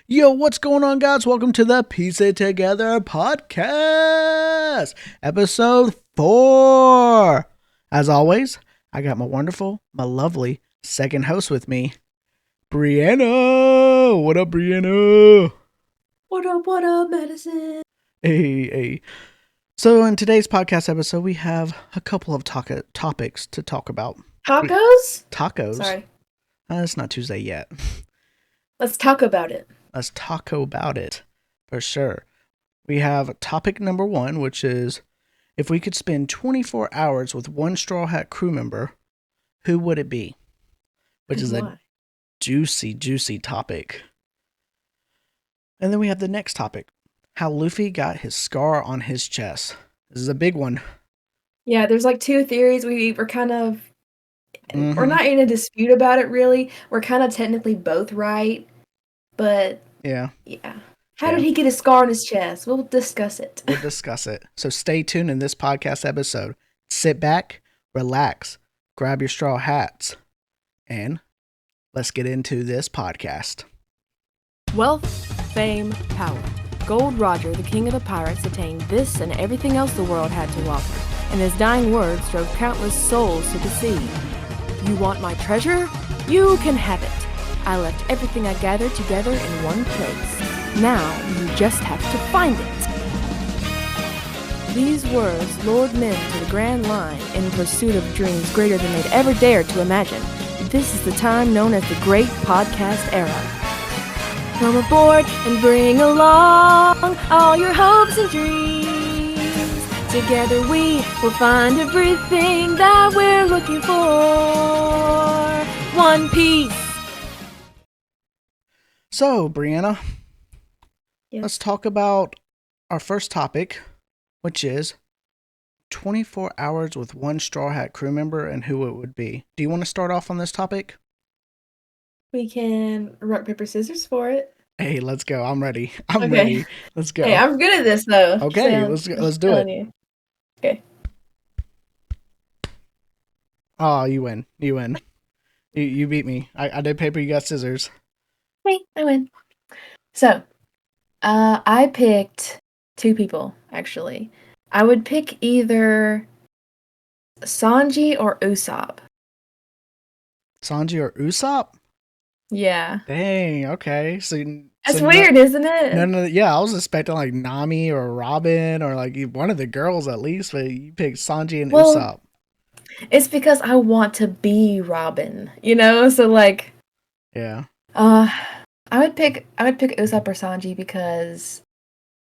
Yo, what's going on, guys? Welcome to the Piece It Together podcast, episode 4. As always, I got my lovely second host with me, Brianna. What up, Brianna? What up, Madison? Hey. So, in today's podcast episode, we have a couple of topics to talk about. Tacos? Tacos? Sorry. It's not Tuesday yet. Let's talk about it. Let's talk about it, for sure. We have topic number 1, which is, if we could spend 24 hours with one Straw Hat crew member, who would it be? Which is a juicy topic. And then we have the next topic, how Luffy got his scar on his chest. This is a big one. Yeah, there's like two theories. We're kind of, we're not in a dispute about it, really. We're kind of technically both right. But, yeah. How did he get a scar on his chest? We'll discuss it. So stay tuned in this podcast episode. Sit back, relax, grab your straw hats, and let's get into this podcast. Wealth, fame, power. Gold Roger, the king of the pirates, attained this and everything else the world had to offer, and his dying words drove countless souls to the sea. You want my treasure? You can have it. I left everything I gathered together in one place. Now, you just have to find it. These words lured men to the Grand Line in pursuit of dreams greater than they'd ever dared to imagine. This is the time known as the Great Podcast Era. Come aboard and bring along all your hopes and dreams. Together we will find everything that we're looking for. One Piece. So, Brianna, Yes. Let's talk about our first topic, which is 24 hours with one Straw Hat crew member and who it would be. Do you want to start off on this topic? We can rock, paper, scissors for it. Hey, let's go. I'm ready. I'm ready. Let's go. Hey, I'm good at this, though. Okay, let's do it. You. Okay. Oh, you win. You beat me. I did paper, you got scissors. Hey, I win. So, I picked two people, actually. I would pick either Sanji or Usopp. Sanji or Usopp? Yeah. Dang, okay. That's weird, isn't it? No, yeah, I was expecting like Nami or Robin or like one of the girls at least, but you picked Sanji and Usopp. It's because I want to be Robin, so like... Yeah. I would pick Usopp or Sanji because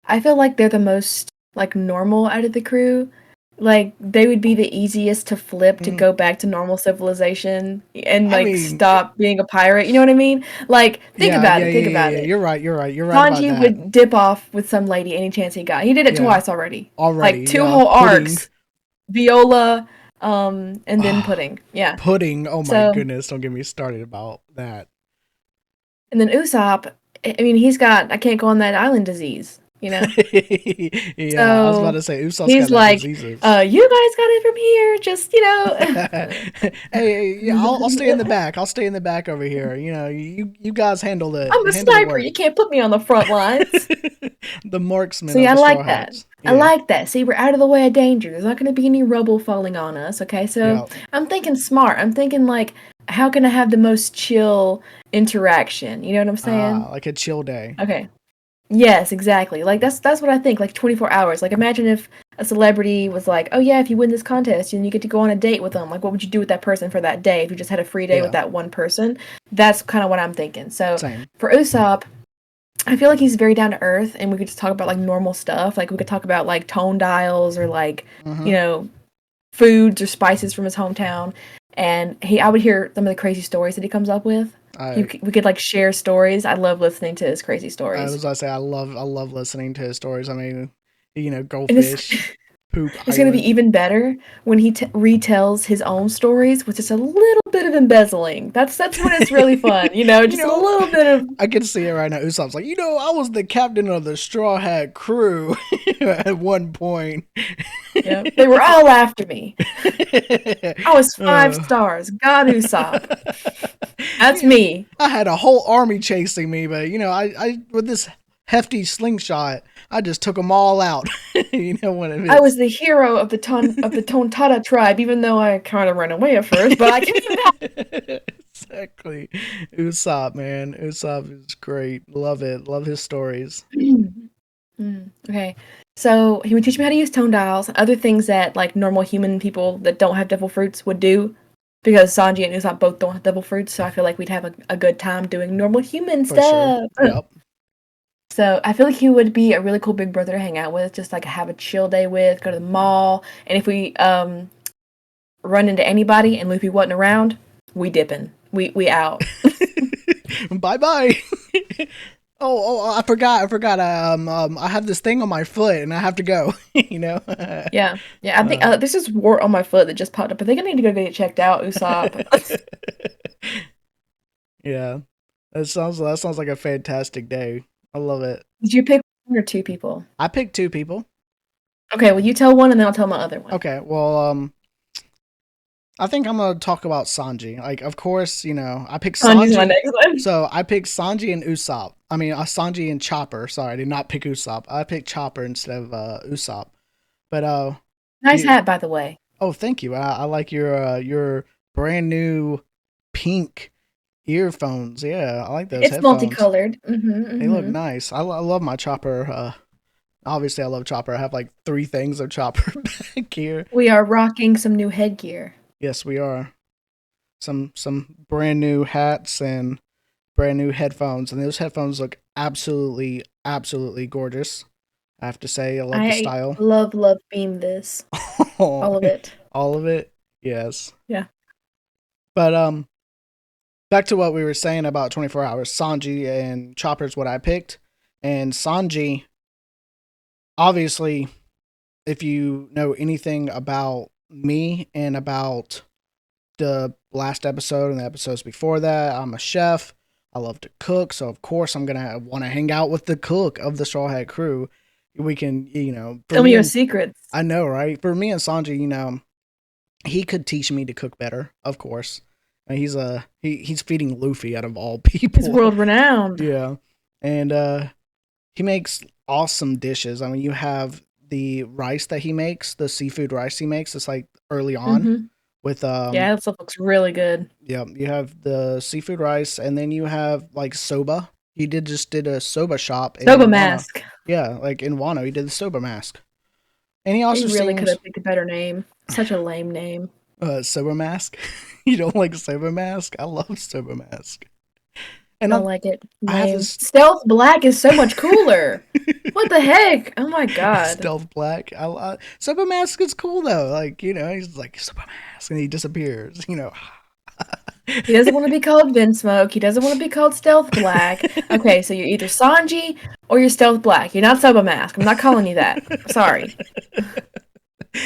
I feel like they're the most like normal out of the crew. Like they would be the easiest to flip to go back to normal civilization and stop being a pirate. You know what I mean? Like think about it. You're right. Sanji would dip off with some lady any chance he got. He did it twice already. Like two whole arcs. Viola, and then Pudding. Yeah. Pudding. Oh my goodness! Don't get me started about that. And then Usopp, I mean, I can't go on that island disease, Yeah, so I was about to say, Usopp's he's got like, diseases. You guys got it from here, just, Hey, I'll stay in the back. I'll stay in the back over here. You guys handle it. I'm a sniper. You can't put me on the front lines. The marksman. See, I like that. Yeah. I like that. See, we're out of the way of danger. There's not going to be any rubble falling on us, okay? So I'm thinking smart. I'm thinking like, how can I have the most chill interaction? You know what I'm saying? Like a chill day. Okay. Yes, exactly. Like that's what I think. Like 24 hours. Like imagine if a celebrity was like, "Oh yeah, if you win this contest, and you get to go on a date with them." Like, what would you do with that person for that day if you just had a free day with that one person? That's kind of what I'm thinking. So for Usopp, I feel like he's very down to earth, and we could just talk about like normal stuff. Like we could talk about like tone dials or like foods or spices from his hometown. And I would hear some of the crazy stories that he comes up with. We could like share stories. I love listening to his crazy stories. I was about to say I love listening to his stories. I mean, goldfish, Poop It's going to be Island. even better when he retells his own stories with just a little bit of embezzling. That's when it's really fun, just a little bit of... I can see it right now. Usopp's like, I was the captain of the Straw Hat crew at one point. Yeah, they were all after me. I was 5 stars. God, Usopp. That's me. I had a whole army chasing me, but I with this hefty slingshot, I just took them all out. I was the hero of the Tontara tribe, even though I kind of ran away at first, but I came back. Exactly. Usopp, man. Usopp is great. Love it. Love his stories. Okay. So he would teach me how to use tone dials and other things that like normal human people that don't have devil fruits would do. Because Sanji and Usopp both don't have devil fruits, so I feel like we'd have a good time doing normal human For stuff. Sure. Yep. So I feel like he would be a really cool big brother to hang out with, just like have a chill day with, go to the mall, and if we run into anybody and Luffy wasn't around, we dipping. We out. Bye. I forgot. I have this thing on my foot and I have to go. Yeah. I think there's this wart on my foot that just popped up. I think I need to go get it checked out, Usopp. Yeah, that sounds like a fantastic day. I love it. Did you pick 1 or 2 people? I picked 2 people. Okay, well you tell one and then I'll tell my other one. Okay, well, I think I'm gonna talk about Sanji. Like, of course, I picked Sanji. Sanji's my next one. So I picked Sanji and Usopp. I mean, Sanji and Chopper. Sorry, I did not pick Usopp. I picked Chopper instead of Usopp. But nice hat, by the way. Oh, thank you. I like your brand new pink earphones. Yeah, I like those. It's headphones. Multicolored. They look nice. I love my Chopper. Obviously, I love Chopper. I have like 3 things of Chopper back here. We are rocking some new headgear. Yes, we are. Some brand new hats and brand new headphones, and those headphones look absolutely gorgeous. I have to say, I love the style. Love beam this. All of it. All of it. Yes. Yeah. But back to what we were saying about 24 hours. Sanji and Chopper's what I picked, and Sanji. Obviously, if you know anything about me and about the last episode and the episodes before that, I'm a chef. I love to cook, so of course I'm gonna want to hang out with the cook of the Straw Hat crew. We can, tell me your secrets. I know, right? For me and Sanji, he could teach me to cook better, of course. And he's feeding Luffy out of all people. He's world renowned. Yeah, and he makes awesome dishes. I mean, you have the rice that he makes, the seafood rice he makes. It's like early on with yeah, that stuff looks really good. Yeah, you have the seafood rice, and then you have like soba. He just did a soba shop. Soba mask. Yeah, like in Wano, he did the soba mask. And he also really could have picked a better name. Such a lame name. Soba mask. You don't like soba mask? I love soba mask. And I don't like it. Stealth Black is so much cooler. What the heck? Oh my god. Stealth Black. Soba Mask is cool though. Like, he's like Soba Mask and he disappears, He doesn't want to be called Vinsmoke. He doesn't want to be called Stealth Black. Okay, so you're either Sanji or you're Stealth Black. You're not Soba Mask. I'm not calling you that. Sorry.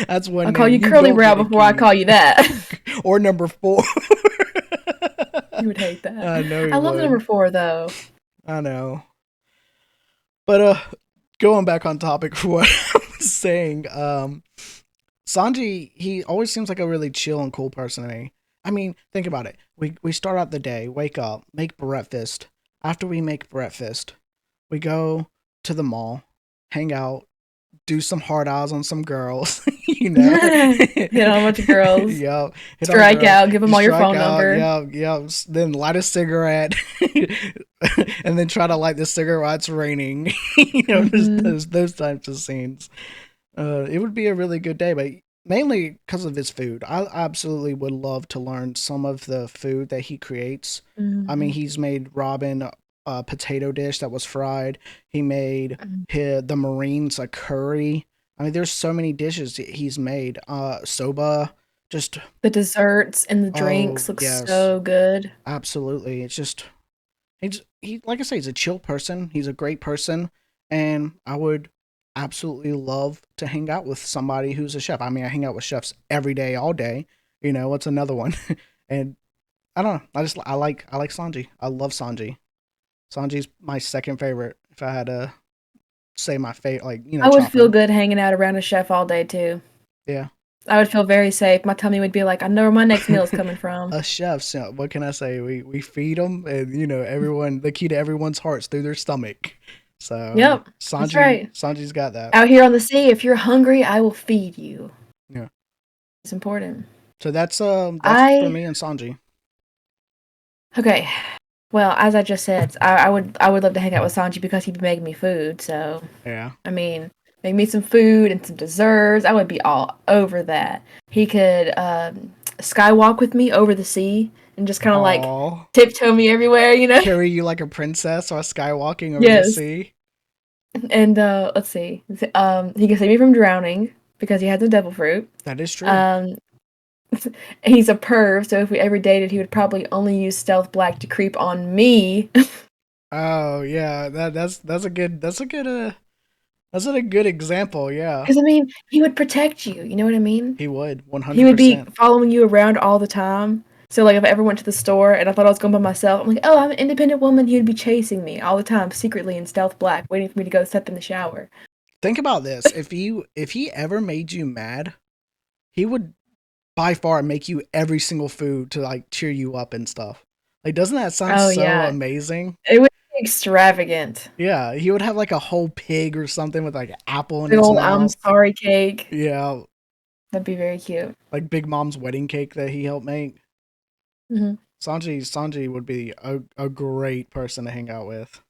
That's one. I'll call you Curly Brow before I call you that. Or number 4. You would hate that. I know. I love number 4 though. I know. But going back on topic for what I was saying, Sanji, he always seems like a really chill and cool person to me. I mean, think about it. We start out the day, wake up, make breakfast. After we make breakfast, we go to the mall, hang out, do some hard eyes on some girls, Hit on a bunch of girls. Yep. Strike out, give them all your phone number. Yeah. Then light a cigarette, and then try to light the cigarette while it's raining. Those types of scenes. It would be a really good day, but mainly because of his food. I absolutely would love to learn some of the food that he creates. I mean, he's made Robin a potato dish that was fried. He made the Marines a curry. I mean, there's so many dishes he's made. Soba, just the desserts and the drinks look so good. Absolutely, it's just he like I say, he's a chill person. He's a great person, and I would absolutely love to hang out with somebody who's a chef. I mean, I hang out with chefs every day, all day. You know, what's another one? And I don't know. I like Sanji. I love Sanji. Sanji's my second favorite. If I had to say my favorite, like I would feel Chopper. good hanging out around a chef all day too. Yeah. I would feel very safe. My tummy would be like, I know where my next meal is coming from. Us chefs, what can I say? We feed them, and everyone. The key to everyone's hearts through their stomach. So Yep, that's right. Sanji's got that. Out here on the sea, if you're hungry, I will feed you. Yeah. It's important. So that's for I me and Sanji. Okay. Well, as I just said, I would love to hang out with Sanji because he'd be making me food. So Yeah. I mean, make me some food and some desserts. I would be all over that. He could skywalk with me over the sea and just kind of like Aww. tiptoe me everywhere, you know? Carry you like a princess or skywalking over the Yes. sea. And let's see. He can save me from drowning because he has a devil fruit. That is true. He's a perv, so if we ever dated, he would probably only use stealth black to creep on me. Oh yeah, that's a good example. Yeah, Because I mean, he would protect you. You know what I mean? he would He would be 100%. following you around all the time. So like, if I ever went to the store and I thought I was going by myself, I'm like, oh, I'm an independent woman. He would be chasing me all the time, secretly in stealth black, waiting for me to go step in the shower. Think about this: if he ever made you mad, he would by far make you every single food to like cheer you up and stuff. Like, doesn't that sound Oh so yeah, amazing? it would be extravagant. Yeah, he would have like a whole pig or something with like an apple in Big its old I'm mouth. sorry cake. Yeah, That'd be very cute. like Big Mom's wedding cake that he helped make. hmm Sanji would be a great person to hang out with.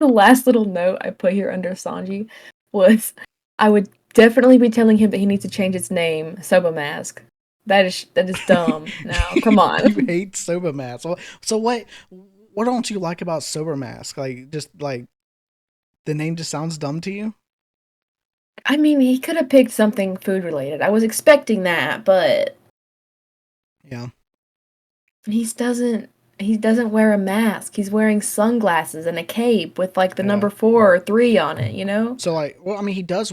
The last little note I put here under Sanji was, I would definitely be telling him that he needs to change his name, Soba Mask. That is dumb. Now, come You on. hate Sober Mask. So what don't you like about Sober Mask? Like just like the name just sounds dumb to you? I mean, he could have picked something food related. I was expecting that, but Yeah. he doesn't wear a mask. He's wearing sunglasses and a cape with like the Yeah. number 4 or 3 on it, you know? So like, well, I mean, he does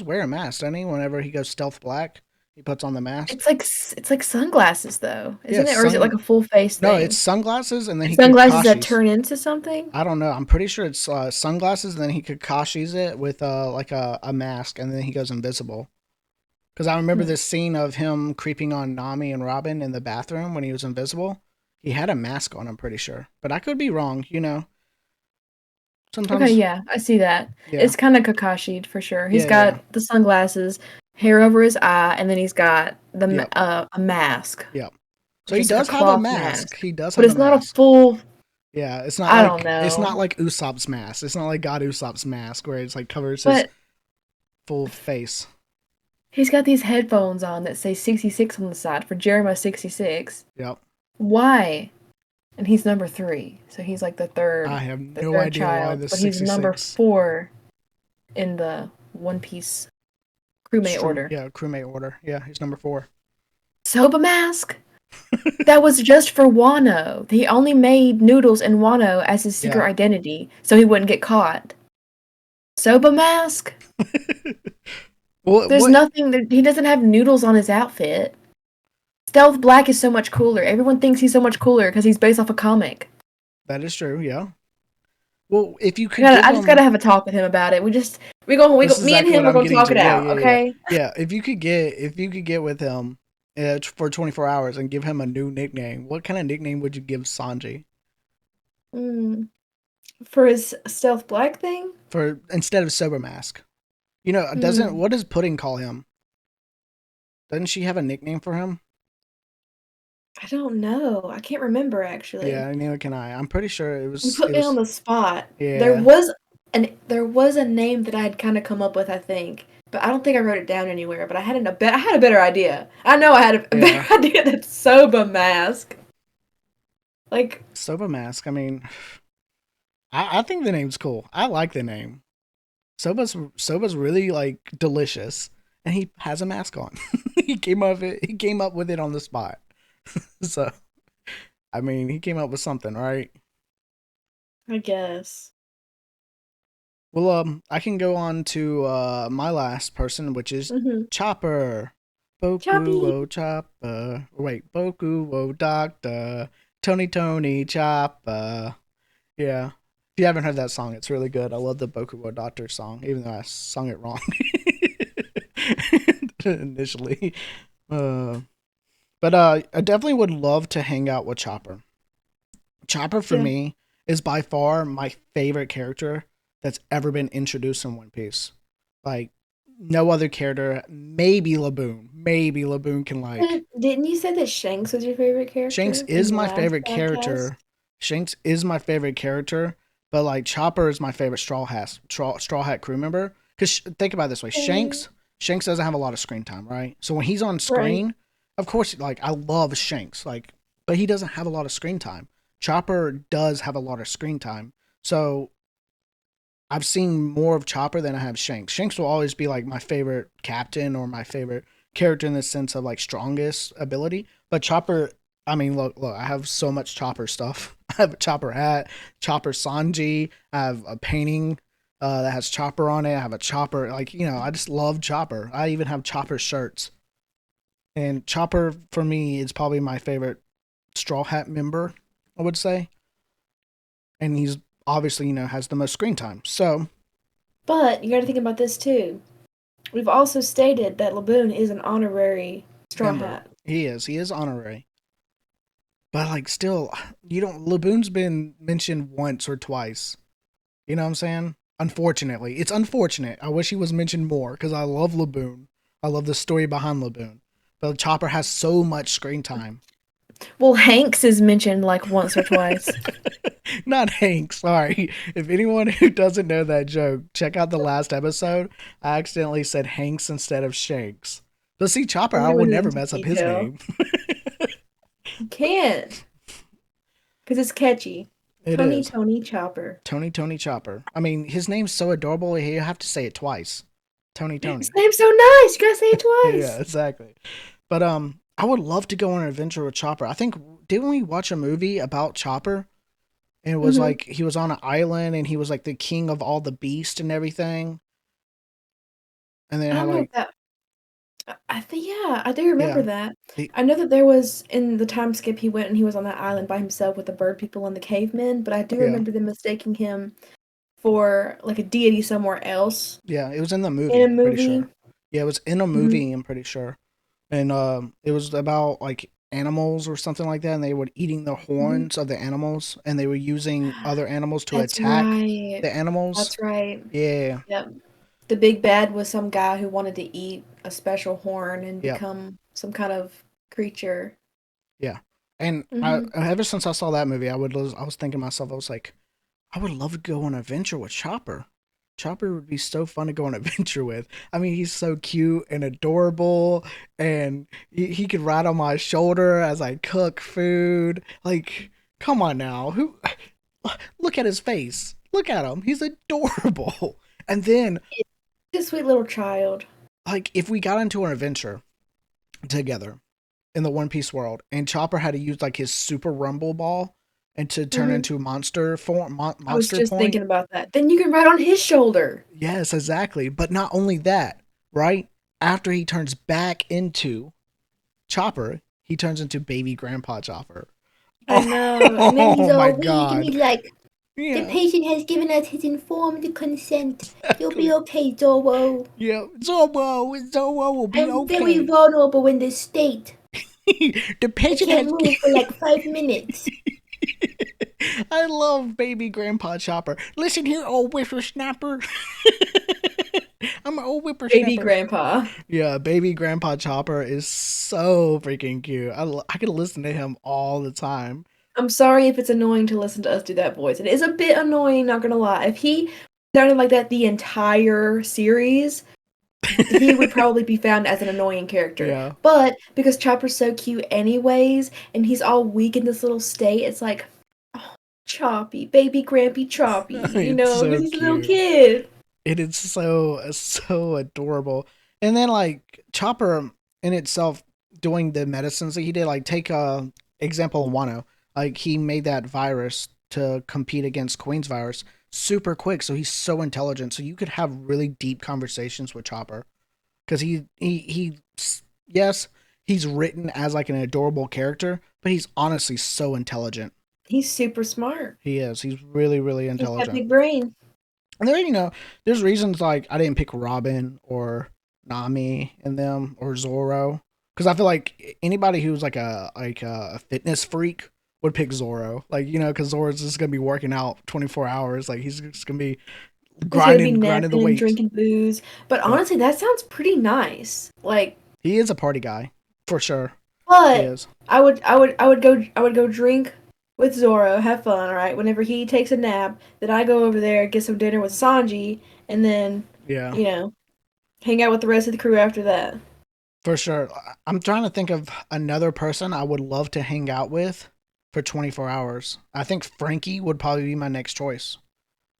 wear a mask, doesn't he? Whenever he goes stealth black, he puts on the mask. It's like sunglasses though, Yeah, isn't it? Or is it like a full face no, it's thing? sunglasses and then he Sunglasses that Kakashi's. turn into something? I don't know. I'm pretty sure it's sunglasses and then he Kakashi's it with like a mask and then he goes invisible. Because I remember Hmm. this scene of him creeping on Nami and Robin in the bathroom when he was invisible. He had a mask on, I'm pretty sure. But I could be wrong, Okay, Sometimes, yeah, I see that. yeah. It's kind of Kakashi for sure. He's Yeah, yeah. got the sunglasses, hair over his eye, and then he's got Yep, a mask, yep. So he just like a does have a cloth mask. mask. He does But have a it's not a mask. full. Yeah, I don't it's not know. like Usopp's mask. It's not like God Usopp's mask where it's like covers his But full face. he's got these headphones on that say 66 on the side for Jeremiah 66. Yep. Why? And he's number 3, so he's like the I third, have the no third idea why child. this But he's number 66 4 in the One Piece crewmate order. yeah, crewmate order. Yeah, he's number 4. Soba mask. That was just for Wano. He only made Noodles and Wano as his secret Yeah. identity, so he wouldn't get caught. Soba mask? What There's what nothing that he doesn't have noodles on his outfit. Stealth Black is so much cooler. Everyone thinks he's so much cooler because he's based off a comic. That is true, yeah. Well, if you I could gotta, give I just gotta him have a talk with him about it. This is Me and exactly what him are I'm gonna getting talk to. it Yeah, out, yeah, yeah. okay? Yeah, if you could get with him for 24 hours and give him a new nickname, what kind of nickname would you give Sanji? Mm, for his Stealth Black thing? For instead of Sober Mask. Doesn't Mm, what does Pudding call him? Doesn't she have a nickname for him? I don't know. I can't remember actually. Yeah, neither can I. I'm pretty sure it You was put it me on was the spot. There yeah. was there was a name that I had kind of come up with, I think, but I don't think I wrote it down anywhere. But I had a better idea. I know I had a Yeah. better idea than Soba Mask. Like, Sober Mask. I mean, I think the name's cool. I like the name. Soba's really like delicious, and he has a mask on. He came up with it on the spot. So I mean, he came up with something, right? I guess. Well, I can go on to my last person, which is Mm-hmm. Chopper. Boku Choppy. wo Chopper. Wait, Boku wo Doctor. Tony Tony Chopper. Yeah. If you haven't heard that song, it's really good. I love the Boku wo Doctor song, even though I sung it wrong initially. Uh, but I definitely would love to hang out with Chopper. Chopper for Yeah. me is by far my favorite character that's ever been introduced in One Piece. Like no other character, maybe Laboon. Maybe Laboon can like Didn't you say that Shanks was your favorite Shanks character in is the my last favorite podcast? character. Shanks is my favorite character, but like Chopper is my favorite Straw Hat crew member. Because think about it this way, Mm. Shanks doesn't have a lot of screen time, right? So when he's on Right. screen, of course, like I love Shanks, like, but he doesn't have a lot of screen time. Chopper does have a lot of screen time, so I've seen more of Chopper than I have Shanks. Shanks will always be like my favorite captain or my favorite character in the sense of like strongest ability. But Chopper, I mean, look, I have so much Chopper stuff. I have a Chopper hat, Chopper Sanji. I have a painting that has Chopper on it. I have a Chopper, like, I just love Chopper. I even have Chopper shirts. And Chopper, for me, is probably my favorite Straw Hat member, I would say. And he's obviously, has the most screen time. So, But you got to think about this too. We've also stated that Laboon is an honorary Straw member. Hat. He is honorary. But like still, you don't Laboon's been mentioned once or twice. You know what I'm saying? Unfortunately. It's unfortunate. I wish he was mentioned more because I love Laboon. I love the story behind Laboon. But Chopper has so much screen time. Well, Hanks is mentioned like once or twice. Not Hank, sorry. If anyone who doesn't know that joke, check out the last episode. I accidentally said Hanks instead of Shanks. But see, Chopper, I'm I gonna will listen never into mess up his detail. name. You can't, because it's catchy. It Tony is. Tony Chopper. Tony Tony Chopper. I mean, his name's so adorable, you have to say it twice. Tony His Tony. name's so nice. You gotta say it Yeah, twice. exactly. But I would love to go on an adventure with Chopper. I think didn't we watch a movie about Chopper? And it was Hmm. like he was on an island and he was like the king of all the beasts and everything. And then it I had don't know if like that. I think yeah, I do remember yeah, that. he, I know that there was in the time skip he went and he was on that island by himself with the bird people and the cavemen, but I do yeah, remember them mistaking him for like a deity somewhere else yeah. It was in the in movie. a I'm pretty movie. sure. Yeah, it was in a Hmm. movie. I'm pretty sure. And it was about like animals or something like that, and they were eating the Hmm. horns of the animals, and they were using other animals to That's attack right. the animals. That's right. Yeah, Yep. The big bad was some guy who wanted to eat a special horn and yeah, become some kind of creature. yeah. And I Hmm. ever since I saw that movie, I was thinking to myself, I was like, I would love to go on an adventure with Chopper. Chopper would be so fun to go on an adventure with. I mean, he's so cute and adorable, and he could ride on my shoulder as I cook food. Like, come on now, who? Look at his face. Look at him. He's adorable. And then, He's a sweet little child. like, if we got into an adventure together in the One Piece world, and Chopper had to use like his Super Rumble Ball and to turn Hmm. into monster form, I was monster just point. thinking about that. Then you can ride on his shoulder. Yes, exactly. But not only that, right? After he turns back into Chopper, he turns into baby grandpa Chopper. I know. And then he's Oh my all weak and god. he's like, the Yeah. patient has given us his informed consent. You'll be Exactly. okay, Zorro. Yeah. Zorro will be I'm very okay. vulnerable in this state. The I patient can't has. move for like 5 minutes. I love baby grandpa Chopper. Listen here, old whippersnapper. I'm an old Baby whippersnapper. grandpa. Yeah, baby grandpa Chopper is so freaking cute. I could listen to him all the time. I'm sorry if it's annoying to listen to us do that voice. It is a bit annoying, not gonna lie. If he sounded like that the entire series, he would probably be found as an annoying character. Yeah. But because Chopper's so cute anyways, and he's all weak in this little state, it's like, oh, Choppy, baby Grampy Choppy, It's because so he's a little cute. kid. It is so adorable. And then like Chopper in itself doing the medicines that he did, like take a example of Wano. Like he made that virus to compete against Queen's Virus super quick. So he's so intelligent. So you could have really deep conversations with Chopper because yes, he's written as like an adorable character, but he's honestly so intelligent. He's super smart. He is. He's really, really He's got a intelligent. big brain. And there, there's reasons like I didn't pick Robin or Nami in them or Zoro because I feel like anybody who's like a fitness freak would pick Zoro. Like because Zoro's just gonna be working out 24 hours. Like he's just gonna be grinding the weight, drinking booze. But honestly, that sounds pretty nice. Like he is a party guy for sure. But I would go drink with Zoro, have fun, right? Whenever he takes a nap, then I go over there, get some dinner with Sanji, and then hang out with the rest of the crew after that. For sure. I'm trying to think of another person I would love to hang out with for 24 hours. I think Frankie would probably be my next choice.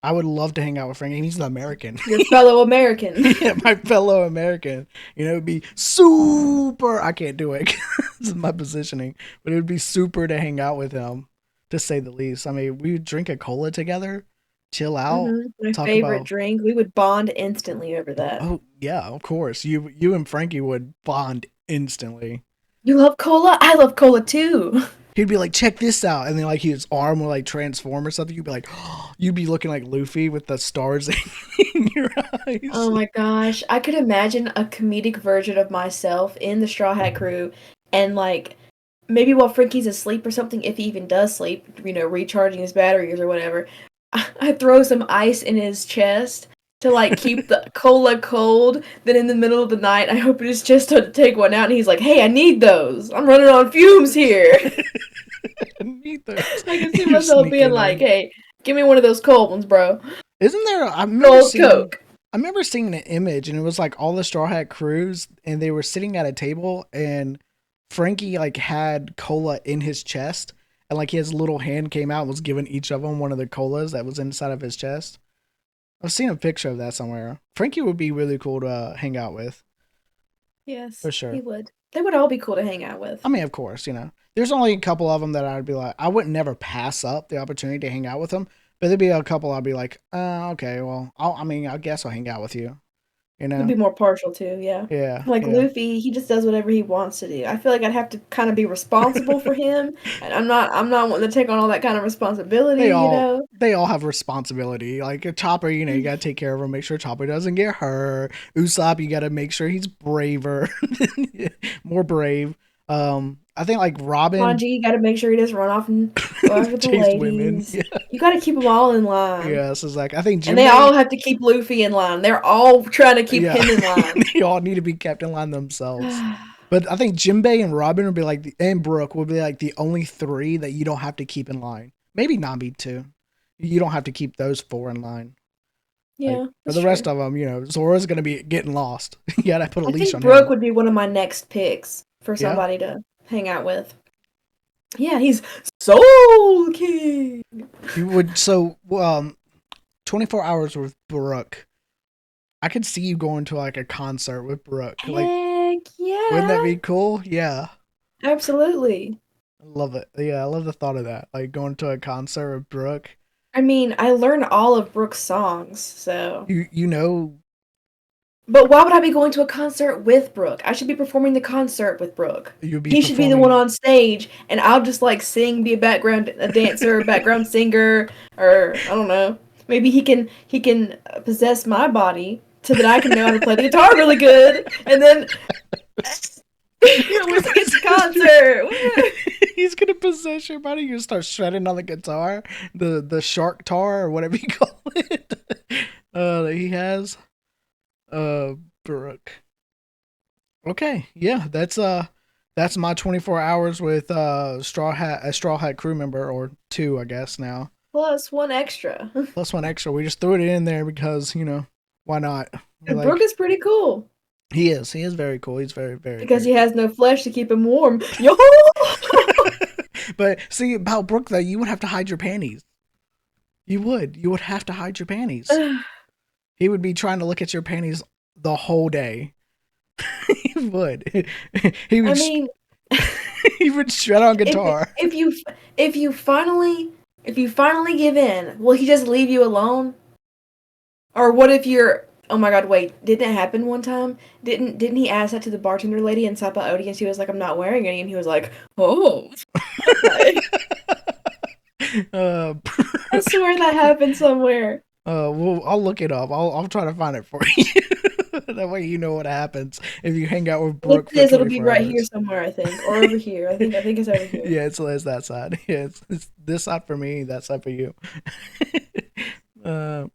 I would love to hang out with Frankie. He's an American. Your fellow American. Yeah, my fellow American. It'd be super. I can't do it. This is my positioning. But it would be super to hang out with him, to say the least. I mean, we would drink a cola together, chill out. My favorite drink. We would bond instantly over that. Oh, yeah, of course. You and Frankie would bond instantly. You love cola? I love cola too. He'd be like, check this out. And then like his arm would like transform or something. You'd be like, oh, you'd be looking like Luffy with the stars in your eyes. Oh my gosh. I could imagine a comedic version of myself in the Straw Hat crew and like maybe while Frankie's asleep or something, if he even does sleep, recharging his batteries or whatever, I throw some ice in his chest to like keep the cola cold. Then in the middle of the night, I open his chest to take one out and he's like, hey, I need those. I'm running on fumes here. I need those. I can see myself being like, hey, give me one of those cold ones, bro. Isn't there cold Coke? I remember seeing an image and it was like all the Straw Hat crews and they were sitting at a table and Frankie like had cola in his chest and like his little hand came out and was giving each of them one of the colas that was inside of his chest. I've seen a picture of that somewhere. Frankie would be really cool to hang out with. Yes, for sure. He would. They would all be cool to hang out with. I mean, of course, there's only a couple of them that I'd be like, I would never pass up the opportunity to hang out with them. But there'd be a couple I'd be like, okay, well, I guess I'll hang out with you. You'd be more partial too, yeah. Yeah. Like Luffy, he just does whatever he wants to do. I feel like I'd have to kind of be responsible for him, and I'm not wanting to take on all that kind of responsibility. They all have responsibility. Like a Chopper, you gotta take care of him, make sure Chopper doesn't get hurt. Usopp, you gotta make sure he's braver, more brave. I think like Robin, Sanji, you gotta make sure he doesn't run off and go after the ladies. Women. Yeah. You gotta keep them all in line. Yeah, so it's like I think, and they all have to keep Luffy in line. They're all trying to keep him in line. They all need to be kept in line themselves. But I think Jinbei and Robin would be like, and Brooke would be like the only three that you don't have to keep in line. Maybe Nami too. You don't have to keep those four in line. Yeah. For the rest of them, Zoro's gonna be getting lost. You gotta put a leash on him. Brooke would be one of my next picks for somebody to hang out with. Yeah, he's Soul King. You would 24 hours with Brooke. I could see you going to like a concert with Brooke. Heck yeah. Wouldn't that be cool? Yeah. Absolutely. I love it. Yeah, I love the thought of that. Like going to a concert with Brooke. I mean, I learned all of Brooke's songs, so you know. But why would I be going to a concert with Brooke? I should be performing the concert with Brooke. He should be the one on stage, and I'll just like sing, be a dancer, background singer, or I don't know. Maybe he can possess my body so that I can know how to play the guitar really good, and then it's a concert. He's gonna possess your body. You start shredding on the guitar, the shark tar or whatever you call it. That he has. Brooke. Okay, yeah, that's my 24 hours with Straw Hat crew member, or two, I guess now. Plus one extra. We just threw it in there because why not? And Brooke is pretty cool. He is very cool. He's very because he has no flesh to keep him warm. Yo. But see about Brooke though, you would have to hide your panties. You would have to hide your panties. He would be trying to look at your panties the whole day. He would. He would. I mean, he would shred on guitar. If you finally if you finally give in, will he just leave you alone? Or what if you're, oh my god, wait, didn't it happen one time? Didn't he ask that to the bartender lady in Sapa Odi, and she was like, I'm not wearing any, and he was like, oh. Okay. I swear that happened somewhere. Well, I'll look it up. I'll try to find it for you. That way you know what happens if you hang out with Brooke. It'll be right here somewhere, I think, or over here. I think it's over here. Yeah, it's that side. Yeah, it's this side for me, that side for you. So,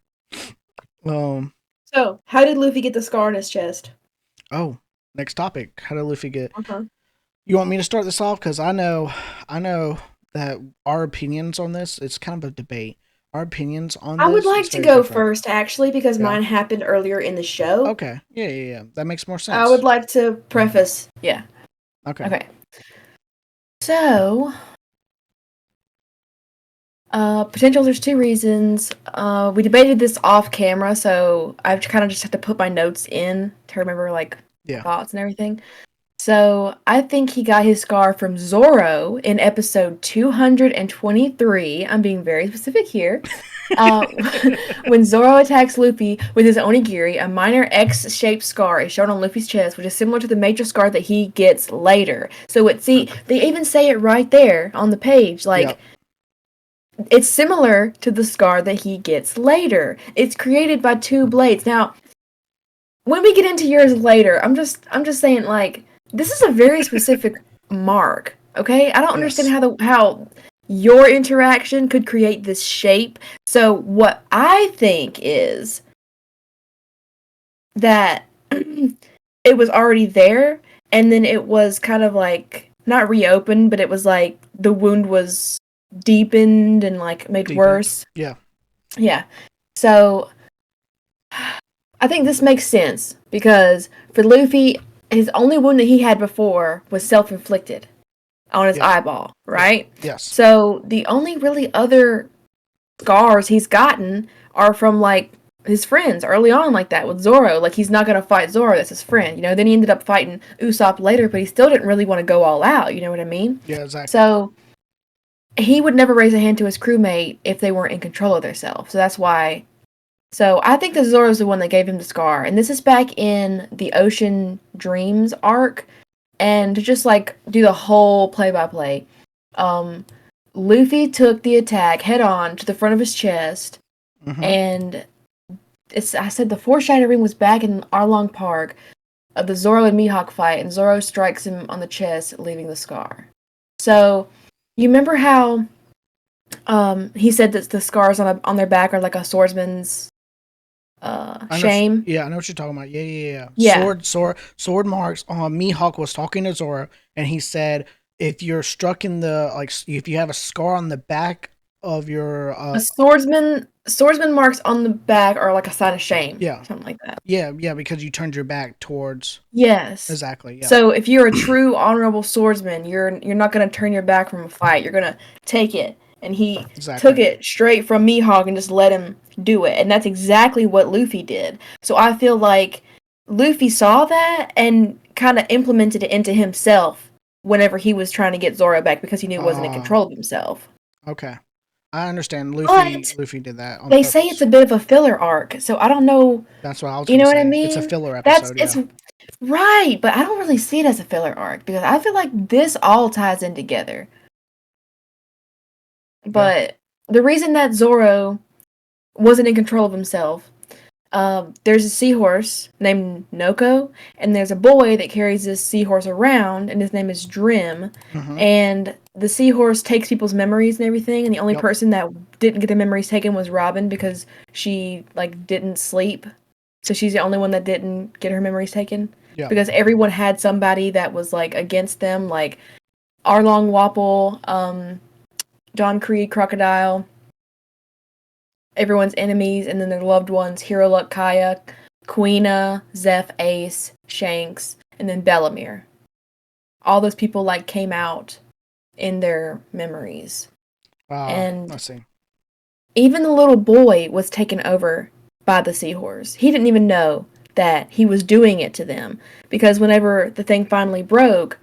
how did Luffy get the scar on his chest? Oh, next topic. How did Luffy get? Uh-huh. You want me to start this off? Because I know that our opinions on this, it's kind of a debate. Our opinions on this. I would like to go first, actually, because mine happened earlier in the show. Okay. Yeah. That makes more sense. I would like to preface. Yeah. Okay. So, potential, there's two reasons. We debated this off camera, so I've kind of just had to put my notes in to remember, thoughts and everything. So, I think he got his scar from Zoro in episode 223. I'm being very specific here. When Zoro attacks Luffy with his onigiri, a minor X-shaped scar is shown on Luffy's chest, which is similar to the major scar that he gets later. So, they even say it right there on the page, it's similar to the scar that he gets later. It's created by two blades. Now, when we get into yours later, I'm just saying, this is a very specific mark, okay? I don't understand how your interaction could create this shape. So what I think is that it was already there, and then it was kind of not reopened, but it was the wound was deepened and made worse. Yeah. Yeah. So I think this makes sense because for Luffy, his only wound that he had before was self-inflicted on his eyeball, right? Yes. So the only really other scars he's gotten are from his friends early on, that with Zoro. He's not gonna fight Zoro, that's his friend, Then he ended up fighting Usopp later, but he still didn't really want to go all out, you know what I mean? Yeah, exactly. So he would never raise a hand to his crewmate if they weren't in control of themselves. So that's why. So I think that Zoro's the one that gave him the scar. And this is back in the Ocean Dreams arc. And to just do the whole play-by-play. Luffy took the attack head on to the front of his chest. Mm-hmm. And I said the foreshadowing was back in Arlong Park of the Zoro and Mihawk fight. And Zoro strikes him on the chest, leaving the scar. So you remember how he said that the scars on their back are like a swordsman's shame? I know what you're talking about. Yeah. Sword marks. Mihawk was talking to Zoro, and he said, if you're struck in the if you have a scar on the back of your a swordsman marks on the back are like a sign of shame. Yeah, something like that. Yeah, because you turned your back towards. Yes, exactly. Yeah. So if you're a true honorable swordsman, you're not gonna turn your back from a fight. You're gonna take it, and he took it straight from Mihawk and just let him do it, and that's exactly what Luffy did. So I feel like Luffy saw that and kind of implemented it into himself whenever he was trying to get Zoro back because he knew he wasn't in control of himself. Okay. I understand. Luffy did that. They say it's a bit of a filler arc, so I don't know. That's what I was. You know what I mean? It's a filler episode. It's right, but I don't really see it as a filler arc because I feel like this all ties in together. But the reason that Zoro wasn't in control of himself, there's a seahorse named Noko, and there's a boy that carries this seahorse around, and his name is Drim, and the seahorse takes people's memories and everything, and the only person that didn't get their memories taken was Robin because she didn't sleep, so she's the only one that didn't get her memories taken. Yeah. Because everyone had somebody that was against them, like Arlong Wapple, John Creed, Crocodile. Everyone's enemies, and then their loved ones, Hero Luck Kaya, Queena, Zeph, Ace, Shanks, and then Bellamere. All those people came out in their memories. Wow, and I see. Even the little boy was taken over by the seahorse. He didn't even know that he was doing it to them, because whenever the thing finally broke,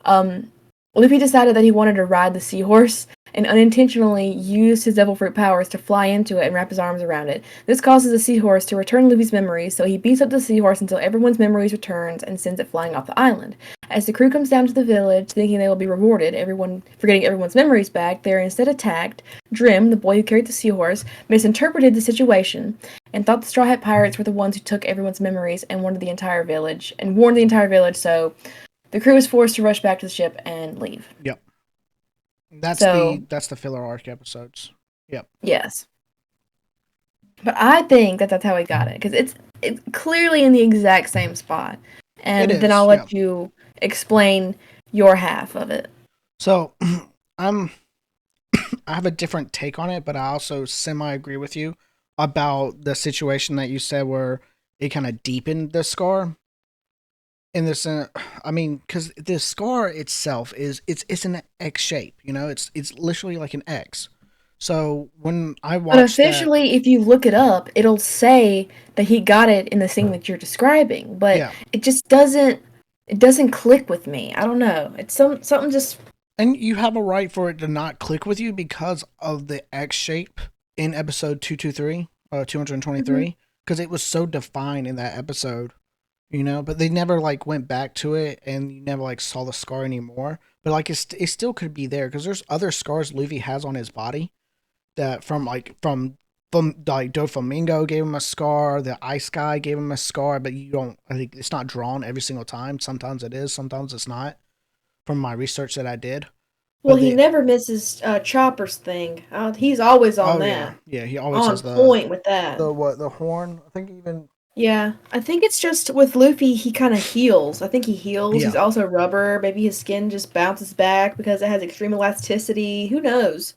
Luffy decided that he wanted to ride the seahorse, and unintentionally used his devil fruit powers to fly into it and wrap his arms around it. This causes the seahorse to return Luffy's memories, so he beats up the seahorse until everyone's memories returns and sends it flying off the island. As the crew comes down to the village, thinking they will be rewarded, forgetting everyone's memories back, they are instead attacked. Drim, the boy who carried the seahorse, misinterpreted the situation and thought the Straw Hat Pirates were the ones who took everyone's memories and warned the entire village, so the crew is forced to rush back to the ship and leave. Yep. That's the filler arc episodes. Yep. Yes. But I think that's how he got it, because it's clearly in the exact same spot. And then I'll let you explain your half of it. So, I have a different take on it, but I also semi-agree with you about the situation that you said where it kind of deepened the scar. In this, I mean, because the scar itself it's an X shape, you know, it's literally like an X. So when I watched, but officially, if you look it up, it'll say that he got it in the scene that you're describing, but it just doesn't click with me. I don't know. It's something just. And you have a right for it to not click with you because of the X shape in episode 223, because it was so defined in that episode. You know, but they never like went back to it, and you never like saw the scar anymore. But like it still could be there, because there's other scars Luffy has on his body that from Doflamingo gave him a scar, the Ice Guy gave him a scar, but I think it's not drawn every single time. Sometimes it is, sometimes it's not. From my research that I did. Well, he never misses Chopper's thing. He's always on that. Yeah, he always has on point with that. The horn. I think even. Yeah, I think it's just with Luffy, he kind of heals. I think he heals. Yeah. He's also rubber. Maybe his skin just bounces back because it has extreme elasticity. Who knows?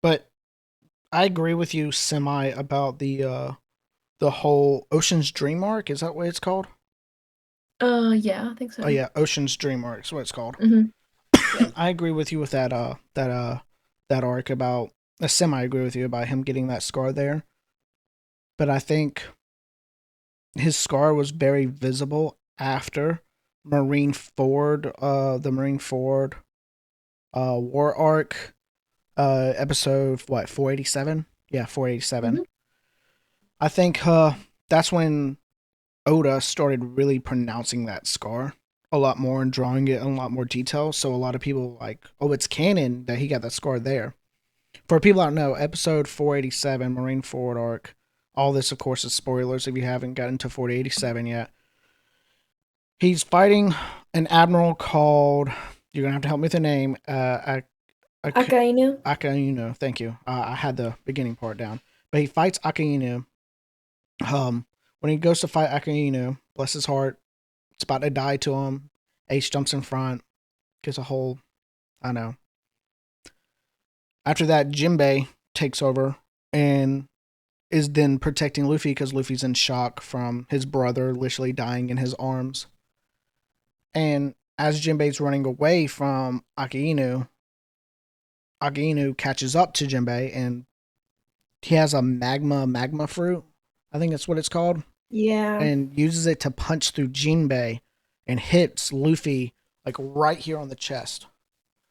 But I agree with you semi about the whole Ocean's Dream arc. Is that what it's called? Yeah, I think so. Oh yeah, Ocean's Dream arc is what it's called. Mm-hmm. I agree with you with that arc about. I semi agree with you about him getting that scar there. But I think his scar was very visible after the Marine Ford war arc, episode 487? Yeah, 487. Mm-hmm. I think that's when Oda started really pronouncing that scar a lot more and drawing it in a lot more detail. So a lot of people like, oh, it's canon that he got that scar there. For people that don't know, episode 487, Marine Ford arc. All this, of course, is spoilers if you haven't gotten to 487 yet. He's fighting an admiral called, you're going to have to help me with the name, Akainu. Akainu, thank you. I had the beginning part down. But he fights Akainu. When he goes to fight Akainu, bless his heart, it's about to die to him. Ace jumps in front, gets a whole, I know. After that, Jinbei takes over and is then protecting Luffy because Luffy's in shock from his brother literally dying in his arms. And as Jinbei's running away from Akainu, Akainu catches up to Jinbei and he has a magma fruit. I think that's what it's called. Yeah. And uses it to punch through Jinbei and hits Luffy like right here on the chest.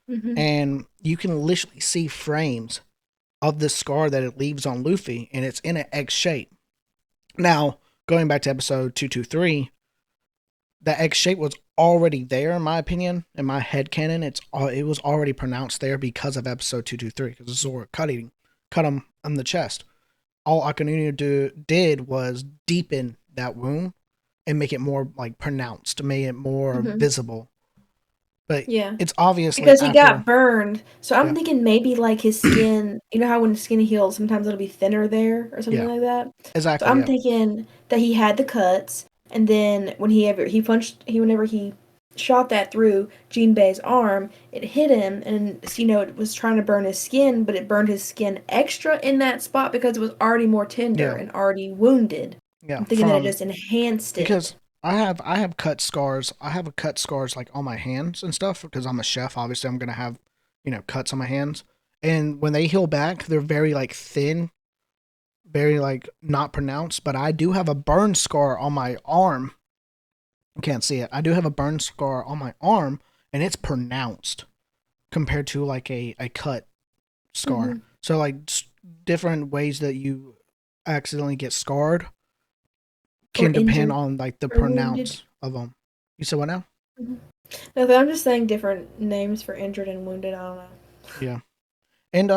Mm-hmm. And you can literally see frames of the scar that it leaves on Luffy, and it's in an X shape. Now, going back to episode 223, the X shape was already there, in my opinion, in my headcanon. It was already pronounced there because of episode 223, because Zoro cut him on the chest. All Akainu did was deepen that wound and make it more like pronounced, make it more visible. But yeah, it's obviously because he got burned. So I'm thinking maybe like his skin, you know how when skin heals, sometimes it'll be thinner there or something like that. Exactly. So I'm thinking that he had the cuts, and then whenever he shot that through Jinbei's arm, it hit him, and it was trying to burn his skin, but it burned his skin extra in that spot because it was already more tender and already wounded. Yeah, I'm thinking that it just enhanced it. Because I have cut scars. I have cut scars like on my hands and stuff because I'm a chef. Obviously, I'm gonna have cuts on my hands. And when they heal back, they're very like thin, very like not pronounced. But I do have a burn scar on my arm. You can't see it. I do have a burn scar on my arm, and it's pronounced. compared to like a cut scar. Mhm. So like different ways that you accidentally get scarred Or can depend injured on like the or wounded. pronounce of them. You said what now? Mhm. No, but I'm just saying different names for injured and wounded. I don't know. Yeah. And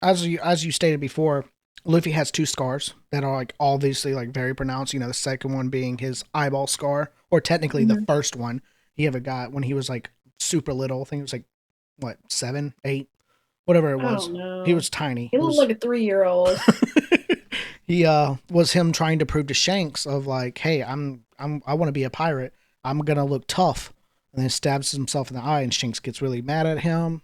as you stated before, Luffy has two scars that are like obviously like very pronounced. You know, the second one being his eyeball scar, or technically the Mhm. first one he ever got when he was like super little. I think it was like what 7, 8, whatever it I was. don't He know. was tiny. He It looked was like a 3-year-old. he was him trying to prove to Shanks of like, hey, I want to be a pirate. I'm gonna look tough, and then stabs himself in the eye, and Shanks gets really mad at him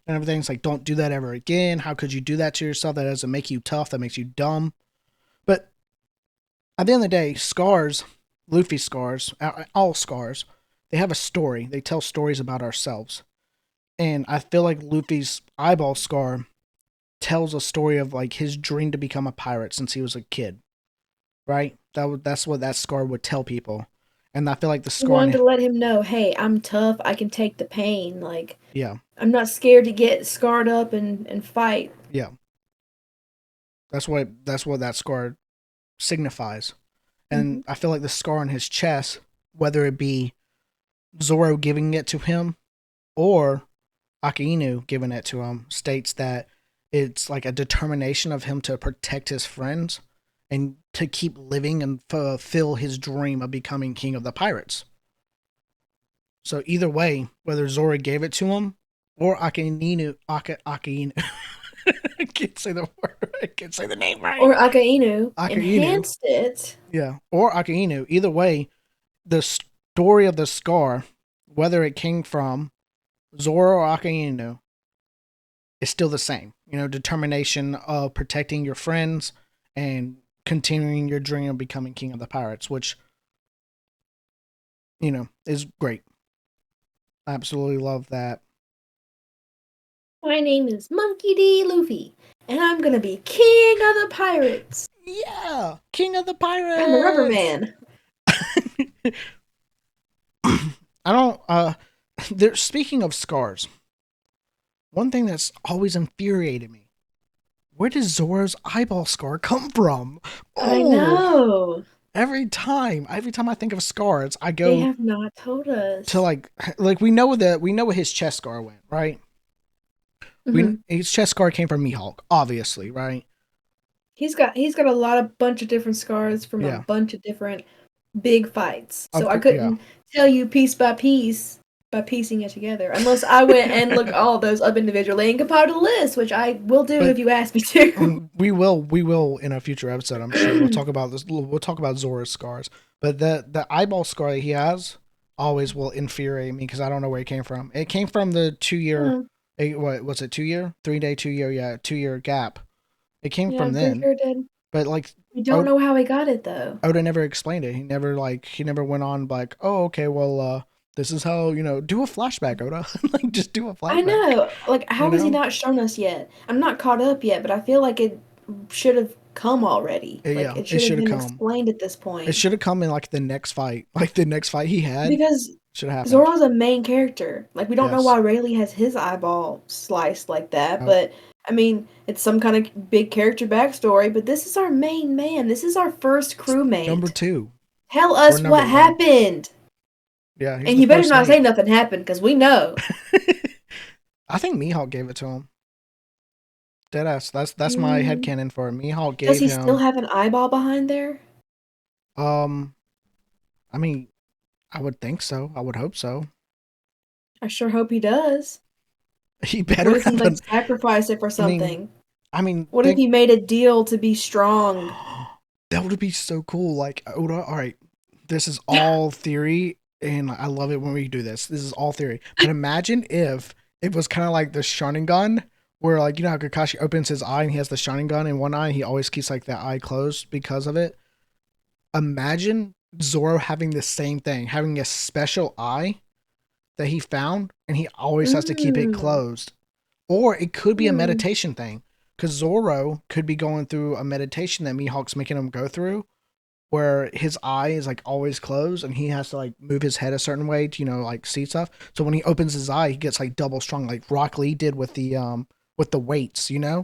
and everything's like, don't do that ever again. How could you do that to yourself? That doesn't make you tough. That makes you dumb. But at the end of the day, scars, Luffy's scars, all scars, they have a story. They tell stories about ourselves. And I feel like Luffy's eyeball scar tells a story of like his dream to become a pirate since he was a kid, right? That's what that scar would tell people. And I feel like the He scar, wanted to let him know, hey, I'm tough. I can take the pain. Like, yeah, I'm not scared to get scarred up and fight. yeah, that's what that scar signifies. Hmm. And I feel like the scar on his chest, whether it be Zoro giving it to him or Akainu giving it to him, states that it's like a determination of him to protect his friends and to keep living and fulfill his dream of becoming king of the pirates. So either way, whether Zoro gave it to him or Akainu, I can't say the word. I can't say the name right. Or Akainu Akainu, enhanced it. yeah, or Akainu. Either way, the story of the scar, whether it came from Zoro or Akainu, is still the same. You know, determination of protecting your friends and continuing your dream of becoming king of the pirates, which, you know, is great. I absolutely love that. My name is Monkey D. Luffy, and I'm gonna be king of the pirates. Yeah, king of the I'm the rubber pirates. man. I don't. There. Speaking of scars, one thing that's always infuriated me: where does Zoro's eyeball scar come from? I Oh, know. every time I think of scars, I They go have not told to us. like we know where his chest scar went, right? Hmm. His chest scar came from Mihawk, obviously, right? He's got a lot of bunch of different scars from a Yeah, bunch of different big fights. of So I course, yeah. couldn't tell you piece by piece by piecing it together unless I went and looked all those up individually and compiled a list, which I will do But if you ask me to. we will in a future episode. I'm sure we'll talk about this. We'll talk about Zora's scars, but the eyeball scar that he has always will infuriate me because I don't know where it came from. It came from the 2 year, Mm, what was it? 2 year, 3 day, 2 year, yeah, 2 year gap. It came yeah, from I'm pretty then, sure it did. but like We don't Oda, know how he got it though. Oda never explained it. He never went on like, oh okay, well this is how do a flashback, Oda. Like just do a I flashback. know. Like, You how has he know? not shown us yet? I'm not caught up yet, but I feel like it should have come already. Like, Yeah, it it should have should have been come. explained at this It point. should have come in like the next fight. Like the next fight he had Because should have happened. Zoro's a main character. Like, we don't know Yes. why Rayleigh has his eyeball sliced like that, Nope. but I mean, it's some kind of big character backstory, but this is our main man. This is our first Number crewmate. 2 Tell or us number what 1. happened. Yeah, he's And the you better first not say mate. nothing happened, because we know. I think Mihawk gave it to him. Deadass. That's my Mm, headcanon for it. Mihawk does gave he still him have an eyeball behind there? um I mean, I would think so. I would hope so. I sure hope he does. He What better if he have like an sacrificed it for I mean something? I mean What if think he made a deal to be strong? that would be so cool. Like Oda, all right, this is all theory and I love it when we do this. This is all theory. But imagine if it was kind of like the Sharingan where like how Kakashi opens his eye and he has the Sharingan in one eye, he always keeps like that eye closed because of it. Imagine Zoro having the same thing, having a special eye that he found and he always has to keep it Mm, closed. Or it could be a mm, meditation thing because Zoro could be going through a meditation that Mihawk's making him go through. where his eye is like always closed and he has to like move his head a certain way to, like see stuff. So when he opens his eye, he gets like double strong, like Rock Lee did with the weights, like that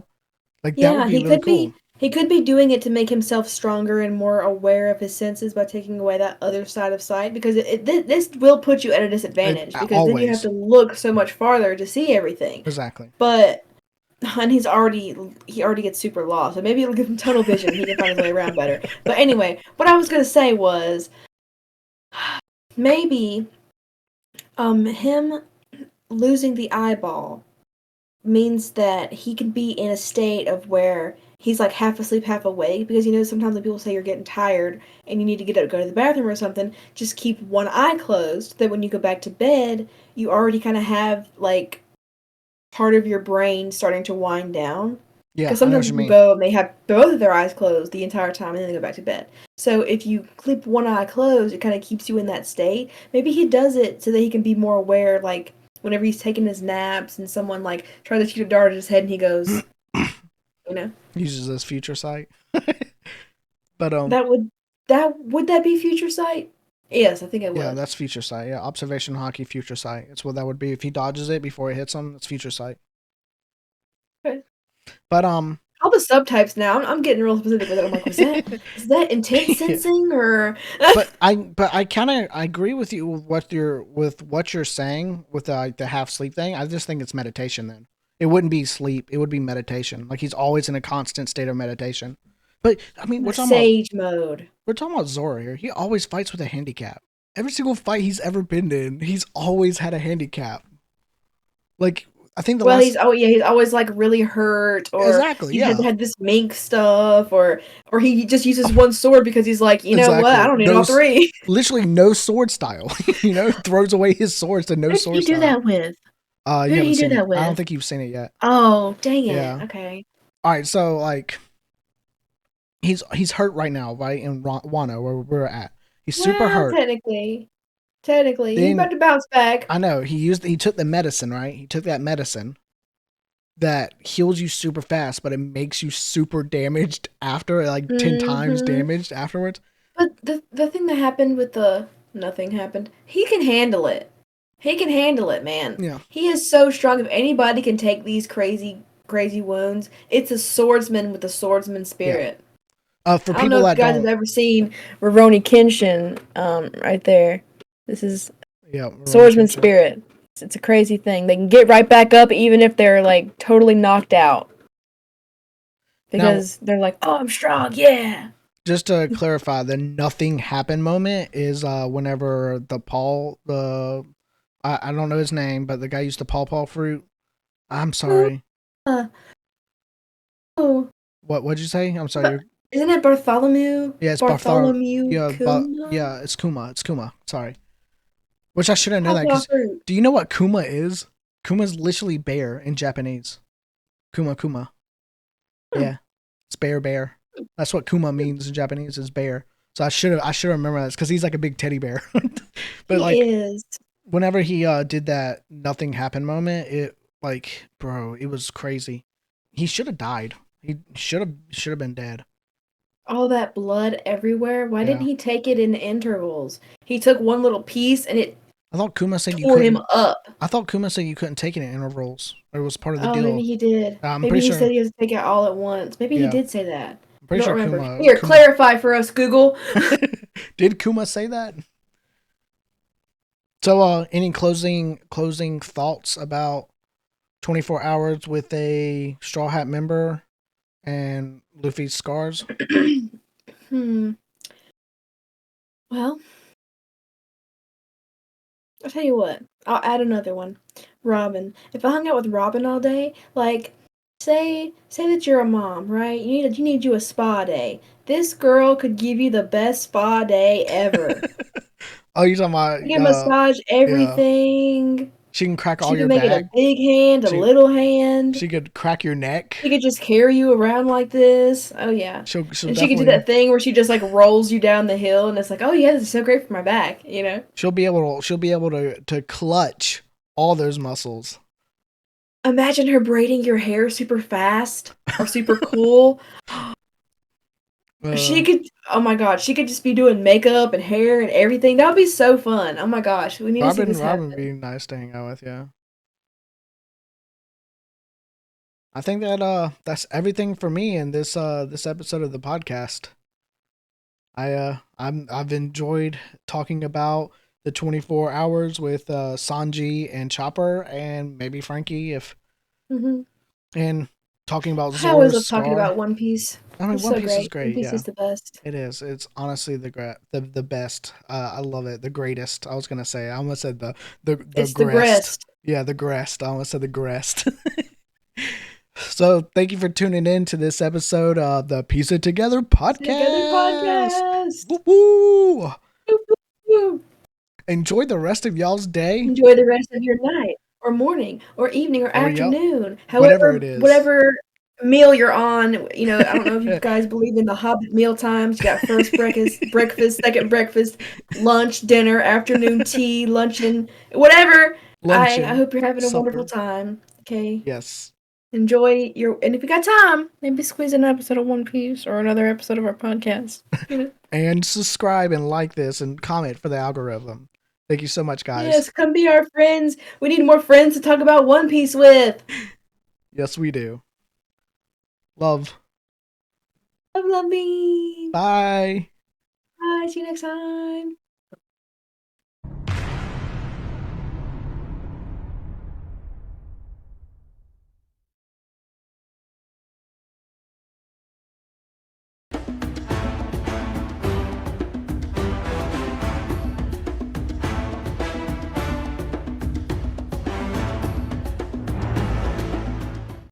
would Yeah, be really cool. he could be doing it to make himself stronger and more aware of his senses by taking away that other side of sight, because this will put you at a disadvantage, because then you have Always. to look so much farther to see everything. Exactly. But and he already gets super lost, so maybe it'll give him tunnel vision and he can find his way around better. But anyway, what I was gonna say was maybe him losing the eyeball means that he can be in a state of where he's like half asleep, half awake, because sometimes when people say you're getting tired and you need to get up, go to the bathroom or something, just keep one eye closed, that when you go back to bed, you already kind of have like part of your brain starting to wind down. Yeah, because sometimes people go and they have both of their eyes closed the entire time and then they go back to bed. So if you keep one eye closed, it kind of keeps you in that state. Maybe he does it so that he can be more aware, like whenever he's taking his naps and someone like tries to shoot a dart at his head and he goes, uses his future sight. But would that be future sight? Yes, I think it would. Yeah, that's future sight. Yeah, observation hockey, future sight. It's what that would be if he dodges it before it hits him. It's future sight. Okay. But all the subtypes now. I'm getting real specific with it. I'm like, is that intense sensing or? but I kind of agree with you with what you're saying with the half sleep thing. I just think it's meditation. Then it wouldn't be sleep. It would be meditation. Like he's always in a constant state of meditation. But I mean, we're talking sage mode. We're talking about Zoro here. He always fights with a handicap. Every single fight he's ever been in, he's always had a handicap. Like I think he's always like really hurt, or exactly, he had this mink stuff, or he just uses one sword because he's like, know what, I don't need all three. Literally no sword style. Throws away his swords to no sword style. Who did you do that with? Who did he do that with? I don't think you've seen it yet. Oh, dang it. Yeah. Okay. All right, so like he's hurt right now, right? In Wano, where we're at. He's super hurt. Technically. He's about to bounce back. I know. He took the medicine, right? He took that medicine that heals you super fast, but it makes you super damaged after, like 10 times damaged afterwards. But the thing that happened with nothing happened. He can handle it. He can handle it, man. Yeah. He is so strong. If anybody can take these crazy wounds, it's a swordsman with a swordsman spirit. Yeah. For people that I don't know if you guys have ever seen Rurouni Kenshin, right there. This is swordsman spirit. It's a crazy thing. They can get right back up even if they're like totally knocked out. Because they're like, oh, I'm strong, yeah. Just to clarify, the nothing happened moment is whenever I don't know his name, but the guy used the paw fruit. I'm sorry. What'd you say? I'm sorry. Isn't it Bartholomew? Yeah, it's Bartholomew. Yeah, it's Kuma. It's Kuma. Sorry. Which I should have known that. 'Cause do you know what Kuma is? Kuma is literally bear in Japanese. Kuma. Yeah, it's bear. That's what Kuma means in Japanese, is bear. So I should remember that because he's like a big teddy bear. But he is. Whenever he did that nothing happened moment, it was crazy. He should have died. He should have been dead. All that blood everywhere. Why didn't he take it in intervals? He took one little piece and it. I thought Kuma said you tore couldn't. Him up. I thought Kuma said you couldn't take it in intervals. It was part of the deal. Maybe he did. Maybe he said he has to take it all at once. Maybe he did say that. I'm pretty sure remember. Kuma. Here, clarify for us, Google. Did Kuma say that? So, any closing thoughts about 24 hours with a Straw Hat member and Luffy's scars? Well, I'll tell you what. I'll add another one. Robin. If I hung out with Robin all day, like, say that you're a mom, right? You need a spa day. This girl could give you the best spa day ever. Oh, you're talking about... You can massage everything. Yeah. She can crack all your back. She can make it a big hand, a little hand. She could crack your neck. She could just carry you around like this. Oh, yeah. She'll and she could do that thing where she just, like, rolls you down the hill, and it's like, oh, yeah, this is so great for my back, you know? She'll be able to clutch all those muscles. Imagine her braiding your hair super fast or super cool. She could, oh my god, she could just be doing makeup and hair and everything. That would be so fun. Oh my gosh, we need to see this Robin happen. being nice to hang out with, yeah. I think that that's everything for me in this episode of the podcast. I've enjoyed talking about the 24 hours with Sanji and Chopper and maybe Frankie if Hmm. and talking about I always Zora's love talking Scar. about One Piece. I mean, It's One so Piece is great. One great. Piece Yeah, is the best. it is. It's honestly the best. I love it. The greatest. I was gonna say. I almost said the It's the grest. Grest. Yeah, the grest. I almost said the grest. So thank you for tuning in to this episode of the Piece It Together Together podcast. podcast. Woo woo! Woo, woo, woo. Enjoy the rest of y'all's day, Enjoy the rest of your night or morning or evening or or yep, afternoon. whatever it However, is. whatever meal you're on, you know, I don't know if you guys believe in the Hobbit meal times. You got first breakfast, second breakfast, lunch, dinner, afternoon tea, luncheon, whatever. I Luncheon, hope you're having a wonderful supper. time. Okay. Yes. Enjoy your, and if you got time, maybe squeeze in an episode of One Piece or another episode of our podcast. You know? And subscribe and like this and comment for the algorithm. Thank you so much, guys. Yes, come be our friends. We need more friends to talk about One Piece with. Yes, we do. Love. Love, loving. Bye. Bye. See you next time.